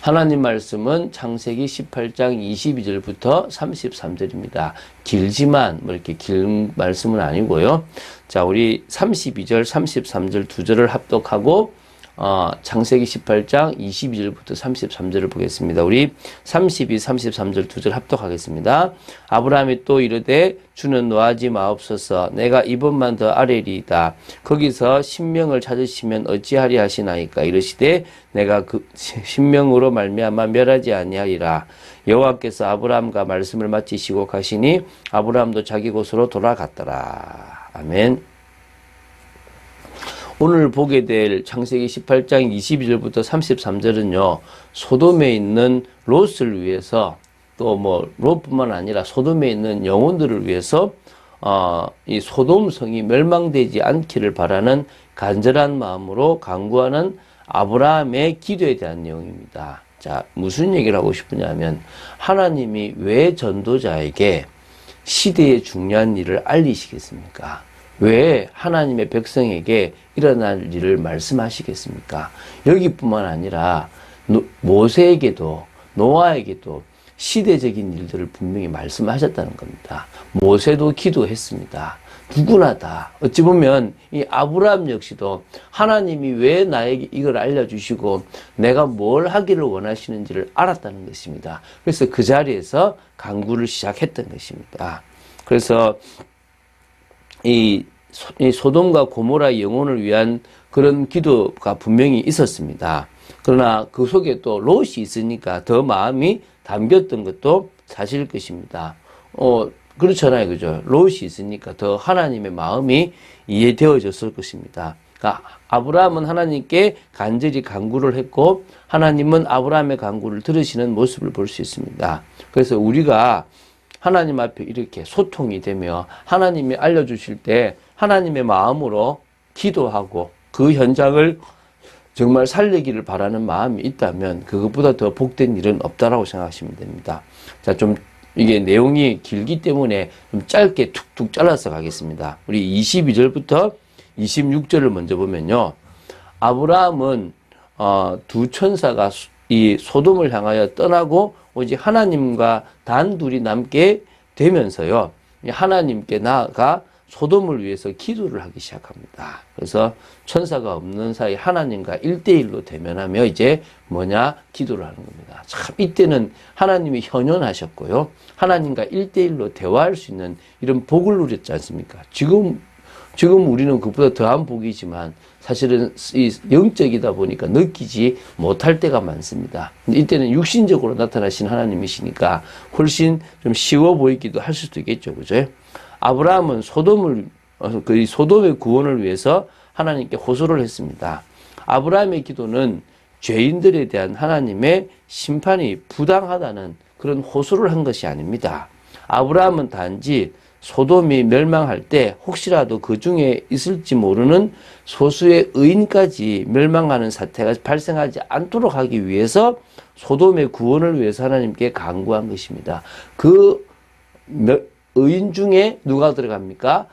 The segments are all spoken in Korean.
하나님 말씀은 창세기 18장 22절부터 33절입니다. 길지만 뭐 이렇게 긴 말씀은 아니고요. 자, 우리 32절, 33절 두 절을 합독하고 창세기 18장 22절부터 33절을 보겠습니다. 우리 32, 33절 두 절 합독하겠습니다. 아브라함이 또 이르되 주는 노하지 마옵소서. 내가 이번만 더 아뢰리이다. 거기서 신명을 찾으시면 어찌하리 하시나이까. 이르시되 내가 그 신명으로 말미암아 멸하지 아니하리라. 여호와께서 아브라함과 말씀을 마치시고 가시니 아브라함도 자기 곳으로 돌아갔더라. 아멘. 오늘 보게 될 창세기 18장 22절부터 33절은요, 소돔에 있는 롯을 위해서, 또 롯뿐만 아니라 소돔에 있는 영혼들을 위해서, 이 소돔성이 멸망되지 않기를 바라는 간절한 마음으로 간구하는 아브라함의 기도에 대한 내용입니다. 자, 무슨 얘기를 하고 싶으냐면, 하나님이 왜 전도자에게 시대의 중요한 일을 알리시겠습니까? 왜 하나님의 백성에게 일어날 일을 말씀하시겠습니까? 여기뿐만 아니라 모세에게도 노아에게도 시대적인 일들을 분명히 말씀하셨다는 겁니다. 모세도 기도했습니다. 누구나 다 어찌 보면 이 아브라함 역시도 하나님이 왜 나에게 이걸 알려주시고 내가 뭘 하기를 원하시는지를 알았다는 것입니다. 그래서 그 자리에서 간구를 시작했던 것입니다. 그래서 이 소돔과 고모라 영혼을 위한 그런 기도가 분명히 있었습니다. 그러나 그 속에 또 롯이 있으니까 더 마음이 담겼던 것도 사실일 것입니다. 그렇잖아요. 그죠? 롯이 있으니까 더 하나님의 마음이 이해되어졌을 것입니다. 그러니까 아브라함은 하나님께 간절히 간구를 했고 하나님은 아브라함의 간구를 들으시는 모습을 볼 수 있습니다. 그래서 우리가 하나님 앞에 이렇게 소통이 되며 하나님이 알려주실 때 하나님의 마음으로 기도하고 그 현장을 정말 살리기를 바라는 마음이 있다면 그것보다 더 복된 일은 없다라고 생각하시면 됩니다. 자, 좀 이게 내용이 길기 때문에 좀 짧게 툭툭 잘라서 가겠습니다. 우리 22절부터 26절을 먼저 보면요. 아브라함은 두 천사가 이 소돔을 향하여 떠나고 오직 하나님과 단둘이 남게 되면서요. 하나님께 나아가 소돔을 위해서 기도를 하기 시작합니다. 그래서 천사가 없는 사이 하나님과 1대1로 대면하며 이제 기도를 하는 겁니다. 참 이때는 하나님이 현존하셨고요. 하나님과 1대1로 대화할 수 있는 이런 복을 누렸지 않습니까? 지금 우리는 그보다 더한 복이지만 사실은 이 영적이다 보니까 느끼지 못할 때가 많습니다. 근데 이때는 육신적으로 나타나신 하나님이시니까 훨씬 좀 쉬워 보이기도 할 수도 있겠죠. 그죠? 아브라함은 소돔의 구원을 위해서 하나님께 호소를 했습니다. 아브라함의 기도는 죄인들에 대한 하나님의 심판이 부당하다는 그런 호소를 한 것이 아닙니다. 아브라함은 단지 소돔이 멸망할 때 혹시라도 그 중에 있을지 모르는 소수의 의인까지 멸망하는 사태가 발생하지 않도록 하기 위해서 소돔의 구원을 위해서 하나님께 간구한 것입니다. 그 의인 중에 누가 들어갑니까?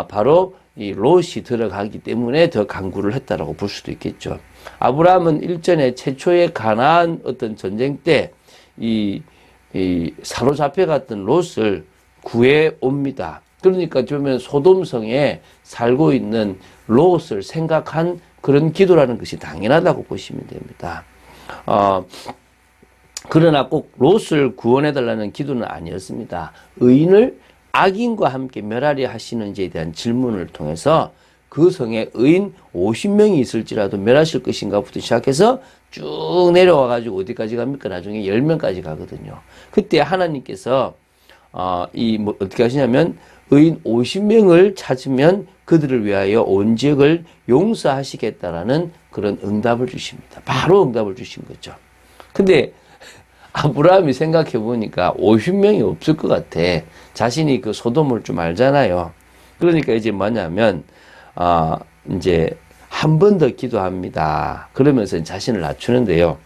바로 이 롯이 들어가기 때문에 더 간구를 했다라고 볼 수도 있겠죠. 아브라함은 일전에 최초의 가나안 어떤 전쟁 때 이 사로잡혀 갔던 롯을 구해 옵니다. 그러니까 보면 소돔성에 살고 있는 롯을 생각한 그런 기도라는 것이 당연하다고 보시면 됩니다. 그러나 꼭 롯을 구원해달라는 기도는 아니었습니다. 의인을 악인과 함께 멸하려 하시는지에 대한 질문을 통해서 그 성에 의인 50명이 있을지라도 멸하실 것인가부터 시작해서 쭉 내려와가지고 어디까지 갑니까? 나중에 10명까지 가거든요. 그때 하나님께서 어떻게 하시냐면 의인 50명을 찾으면 그들을 위하여 온 지역을 용서하시겠다라는 그런 응답을 주십니다. 바로 응답을 주신 거죠. 근데 아브라함이 생각해 보니까 50명이 없을 것 같아. 자신이 그 소돔을 좀 알잖아요. 그러니까 이제 이제 한 번 더 기도합니다. 그러면서 자신을 낮추는데요.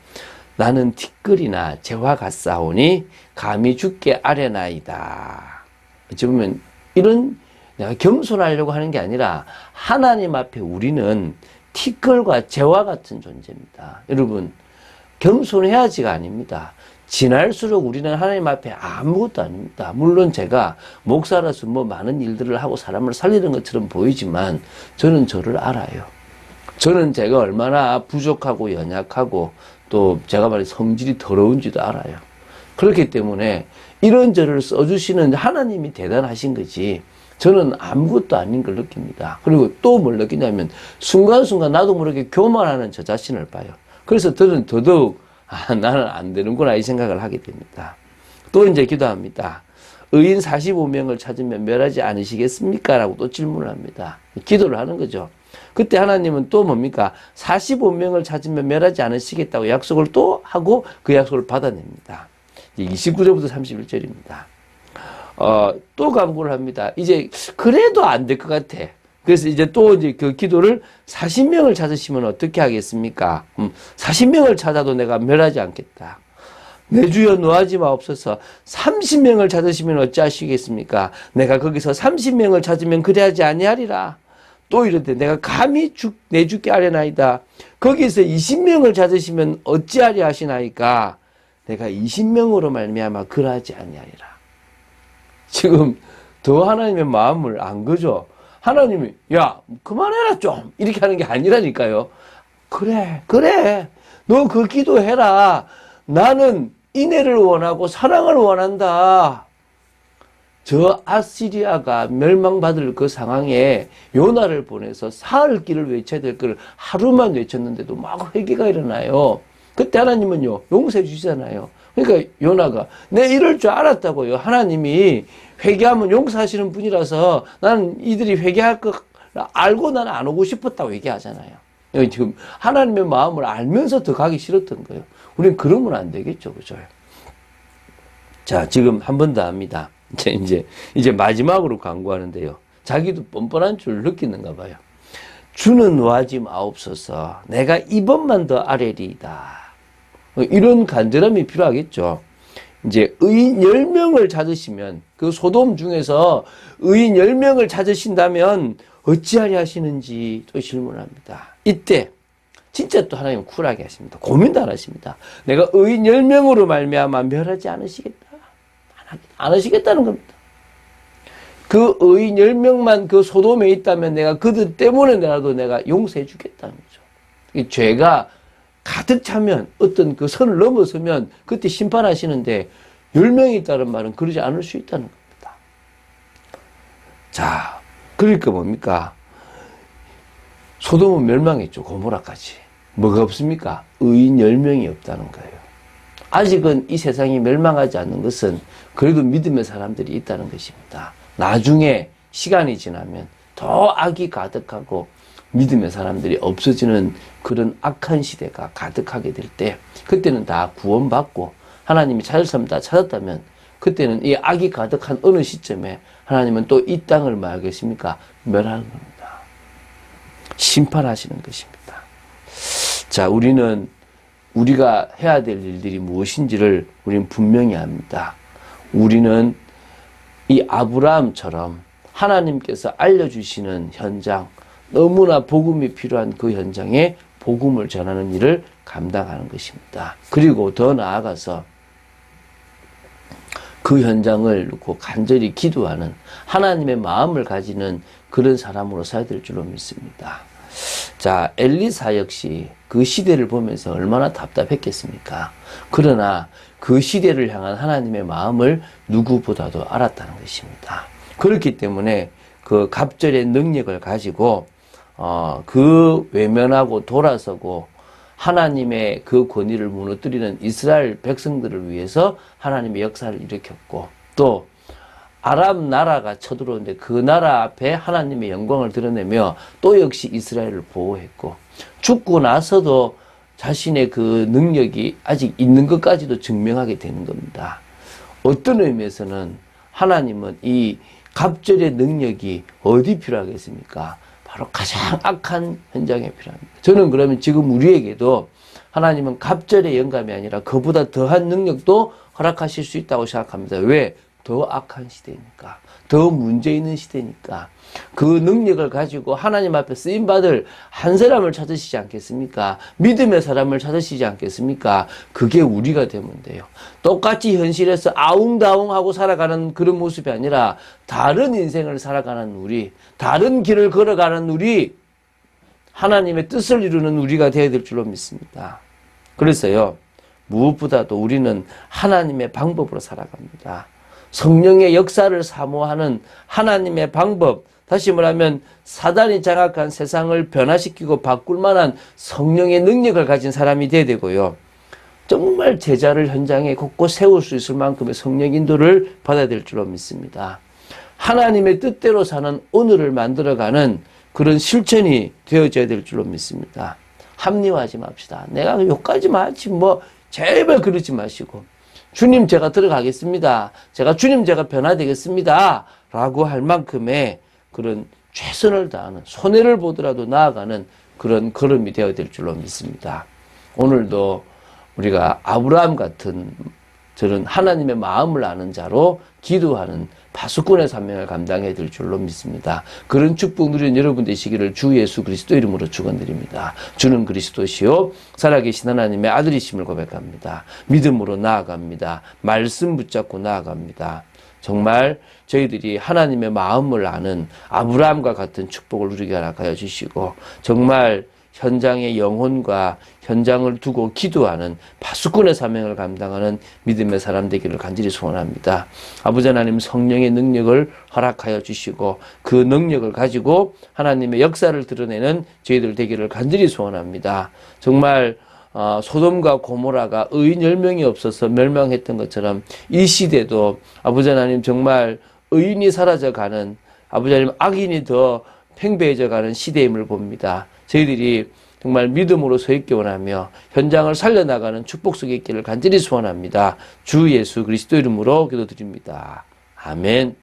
나는 티끌이나 재화 같사오니 감히 죽게 아뢰나이다. 어찌 보면 이런 내가 겸손하려고 하는 게 아니라 하나님 앞에 우리는 티끌과 재화 같은 존재입니다. 여러분, 겸손해야지가 아닙니다. 지날수록 우리는 하나님 앞에 아무것도 아닙니다. 물론 제가 목사라서 뭐 많은 일들을 하고 사람을 살리는 것처럼 보이지만 저는 저를 알아요. 저는 제가 얼마나 부족하고 연약하고 또 제가 말해 성질이 더러운지도 알아요. 그렇기 때문에 이런 저를 써주시는 하나님이 대단하신 거지 저는 아무것도 아닌 걸 느낍니다. 그리고 또 뭘 느끼냐면 순간순간 나도 모르게 교만하는 저 자신을 봐요. 그래서 저는 더더욱 나는 안 되는구나 이 생각을 하게 됩니다. 또 이제 기도합니다. 의인 45명을 찾으면 멸하지 않으시겠습니까? 라고 또 질문을 합니다. 기도를 하는 거죠. 그때 하나님은 또 뭡니까? 45명을 찾으면 멸하지 않으시겠다고 약속을 또 하고 그 약속을 받아냅니다. 29절부터 31절입니다. 또 간구를 합니다. 이제 그래도 안 될 것 같아. 그래서 이제 또 이제 그 기도를 40명을 찾으시면 어떻게 하겠습니까? 40명을 찾아도 내가 멸하지 않겠다. 내 주여 노하지 마옵소서. 30명을 찾으시면 어찌하시겠습니까? 내가 거기서 30명을 찾으면 그래야지 아니하리라. 또 이런데 내가 감히 내 주께 아뢰나이다. 거기서 20명을 찾으시면 어찌하리 하시나이까? 내가 20명으로 말미암아 그러하지 아니하리라. 지금 더 하나님의 마음을 안 거죠. 하나님이 야 그만해라 좀 이렇게 하는 게 아니라니까요. 그래 너 그 기도해라. 나는 인애를 원하고 사랑을 원한다. 저 아시리아가 멸망받을 그 상황에 요나를 보내서 사흘 길을 외쳐야 될 걸 하루만 외쳤는데도 막 회개가 일어나요. 그때 하나님은요 용서해 주시잖아요. 그러니까 요나가 내 이럴 줄 알았다고요. 하나님이 회개하면 용서하시는 분이라서 나는 이들이 회개할 거 알고 나는 안 오고 싶었다고 얘기하잖아요. 지금 하나님의 마음을 알면서 더 가기 싫었던 거예요. 우리는 그러면 안 되겠죠. 그죠? 자, 지금 한 번 더 합니다. 이제 마지막으로 간구하는데요. 자기도 뻔뻔한 줄 느끼는가 봐요. 주는 노하지 마옵소서. 내가 이번만 더 아뢰리이다. 이런 간절함이 필요하겠죠. 이제 의인 10명을 찾으시면 그 소돔 중에서 의인 10명을 찾으신다면 어찌하리 하시는지 또 질문을 합니다. 이때 진짜 또 하나님은 쿨하게 하십니다. 고민도 안 하십니다. 내가 의인 10명으로 말미암아 멸하지 않으시겠다. 안 하시겠다는 겁니다. 그 의인 10명만 그 소돔에 있다면 내가 그들 때문에라도 내가 용서해 주겠다는 거죠. 이 죄가 가득 차면 어떤 그 선을 넘어서면 그때 심판하시는데 10명이 있다는 말은 그러지 않을 수 있다는 겁니다. 자, 그러니까 뭡니까? 소돔은 멸망했죠. 고모라까지. 뭐가 없습니까? 의인 10명이 없다는 거예요. 아직은 이 세상이 멸망하지 않는 것은 그래도 믿음의 사람들이 있다는 것입니다. 나중에 시간이 지나면 더 악이 가득하고 믿음의 사람들이 없어지는 그런 악한 시대가 가득하게 될 때 그때는 다 구원받고 하나님이 찾을 사람 다 찾았다면 그때는 이 악이 가득한 어느 시점에 하나님은 또 이 땅을 뭐 하겠습니까? 멸하는 겁니다. 심판하시는 것입니다. 자, 우리가 해야 될 일들이 무엇인지를 우리는 분명히 압니다. 우리는 이 아브라함처럼 하나님께서 알려주시는 현장, 너무나 복음이 필요한 그 현장에 복음을 전하는 일을 감당하는 것입니다. 그리고 더 나아가서 그 현장을 놓고 간절히 기도하는 하나님의 마음을 가지는 그런 사람으로 살아야 될 줄로 믿습니다. 자, 엘리사 역시 그 시대를 보면서 얼마나 답답했겠습니까? 그러나 그 시대를 향한 하나님의 마음을 누구보다도 알았다는 것입니다. 그렇기 때문에 그 갑절의 능력을 가지고 그 외면하고 돌아서고 하나님의 그 권위를 무너뜨리는 이스라엘 백성들을 위해서 하나님의 역사를 일으켰고 또 아람 나라가 쳐들어오는데 그 나라 앞에 하나님의 영광을 드러내며 또 역시 이스라엘을 보호했고 죽고 나서도 자신의 그 능력이 아직 있는 것까지도 증명하게 되는 겁니다. 어떤 의미에서는 하나님은 이 갑절의 능력이 어디 필요하겠습니까? 바로 가장 악한 현장에 필요합니다. 저는 그러면 지금 우리에게도 하나님은 갑절의 영감이 아니라 그보다 더한 능력도 허락하실 수 있다고 생각합니다. 왜? 더 악한 시대니까, 더 문제 있는 시대니까 그 능력을 가지고 하나님 앞에 쓰임받을 한 사람을 찾으시지 않겠습니까? 믿음의 사람을 찾으시지 않겠습니까? 그게 우리가 되면 돼요. 똑같이 현실에서 아웅다웅하고 살아가는 그런 모습이 아니라 다른 인생을 살아가는 우리, 다른 길을 걸어가는 우리, 하나님의 뜻을 이루는 우리가 되어야 될 줄로 믿습니다. 그래서요, 무엇보다도 우리는 하나님의 방법으로 살아갑니다. 성령의 역사를 사모하는 하나님의 방법, 다시 말하면 사단이 장악한 세상을 변화시키고 바꿀 만한 성령의 능력을 가진 사람이 되어야 되고요. 정말 제자를 현장에 곳곳 세울 수 있을 만큼의 성령 인도를 받아야 될 줄로 믿습니다. 하나님의 뜻대로 사는 오늘을 만들어가는 그런 실천이 되어져야 될 줄로 믿습니다. 합리화하지 맙시다. 내가 여기까지만 하지 뭐 제발 그러지 마시고, 주님 제가 들어가겠습니다. 제가 변화되겠습니다. 라고 할 만큼의 그런 최선을 다하는, 손해를 보더라도 나아가는 그런 걸음이 되어야 될 줄로 믿습니다. 오늘도 우리가 아브라함 같은 저런 하나님의 마음을 아는 자로 기도하는 파수꾼의 사명을 감당해야 될 줄로 믿습니다. 그런 축복 누리는 여러분 되시기를 주 예수 그리스도 이름으로 축원드립니다. 주는 그리스도시요 살아계신 하나님의 아들이심을 고백합니다. 믿음으로 나아갑니다. 말씀 붙잡고 나아갑니다. 정말 저희들이 하나님의 마음을 아는 아브라함과 같은 축복을 누리게 하여 주시고, 정말 현장의 영혼과 현장을 두고 기도하는 파수꾼의 사명을 감당하는 믿음의 사람 되기를 간절히 소원합니다. 아버지 하나님, 성령의 능력을 허락하여 주시고 그 능력을 가지고 하나님의 역사를 드러내는 저희들 되기를 간절히 소원합니다. 정말 소돔과 고모라가 의인 10명이 없어서 멸망했던 것처럼 이 시대도 아버지 하나님 정말 의인이 사라져가는, 아버지 하나님 악인이 더 팽배해져가는 시대임을 봅니다. 저희들이 정말 믿음으로 서 있기 원하며 현장을 살려나가는 축복 속에 있기를 간절히 소원합니다. 주 예수 그리스도 이름으로 기도드립니다. 아멘.